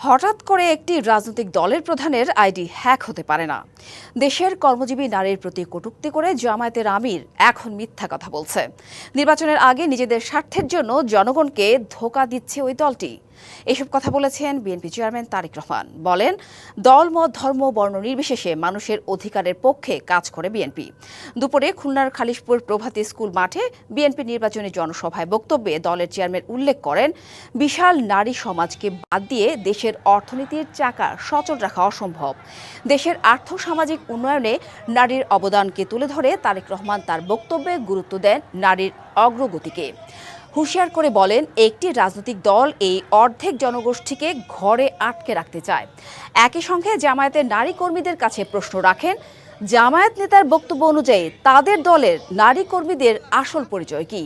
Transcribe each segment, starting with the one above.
হঠাৎ করে একটি রাজনৈতিক দলের প্রধানের আইডি হ্যাক হতে পারে না। দেশের কর্মজীবী নারীর প্রতি কটূক্তি করে জামায়াতের আমির এখন মিথ্যা কথা বলছে। নির্বাচনের আগে নিজেদের স্বার্থের জন্য জনগণকে ধোঁকা দিচ্ছে ওই দলটি। এসব কথা বলেছেন বিএনপি চেয়ারম্যান তারেক রহমান। বলেন, দল মত ধর্ম বর্ণ নির্বিশেষে মানুষের অধিকারের পক্ষে কাজ করে বিএনপি। দুপুরে খুলনার খালিশপুর প্রভাতী স্কুল মাঠে বিএনপি নির্বাচনী জনসভায় বক্তব্যে দলের চেয়ারম্যান উল্লেখ করেন, বিশাল নারী সমাজকে বাদ দিয়ে দেশের অর্থনীতির চাকা সচল রাখা অসম্ভব। দেশের আর্থসামাজিক উন্নয়নে নারীর অবদানকে তুলে ধরে তারেক রহমান তার বক্তব্যে গুরুত্ব দেন নারীর অগ্রগতিকে। হুঁশিয়ার করে বলেন, একটি রাজনৈতিক দল এই অর্ধেক জনগোষ্ঠীকে ঘরে আটকে রাখতে চায়। একই সঙ্গে জামায়াতের নারী কর্মীদের কাছে প্রশ্ন রাখেন, জামায়াত নেতার বক্তব্য অনুযায়ী তাদের দলের নারী কর্মীদের আসল পরিচয় কি?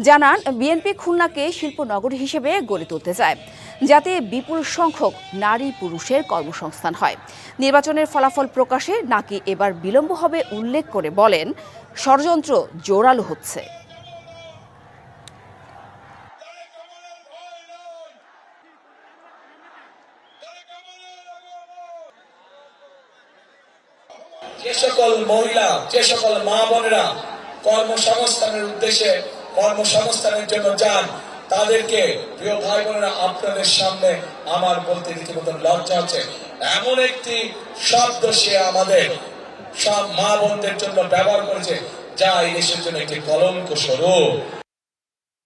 জানান, বিএনপি খুলনাকে শিল্পনগরী হিসেবে গড়ে তুলতে চায়, যাতে বিপুল সংখ্যক নারী পুরুষের কর্মসংস্থান হয়। নির্বাচনের ফলাফল প্রকাশে নাকি এবার বিলম্ব হবে উল্লেখ করে বলেন, ষড়যন্ত্র জোরালো হচ্ছে। যে সকল মহিলা, যে সকল মা বোনেরা কর্মসংস্থানের উদ্দেশ্যে কর্মসংস্থানের জন্য যান, তাদেরকে প্রিয় ভাই বোনেরা, আপনাদের সামনে আমার বলতে রীতিমতো লজ্জা হচ্ছে। এমন একটি শব্দ সে আমাদের সব মা বোনদের জন্য ব্যবহার করেছে, যা এই দেশের জন্য একটি কলঙ্ক স্বরূপ।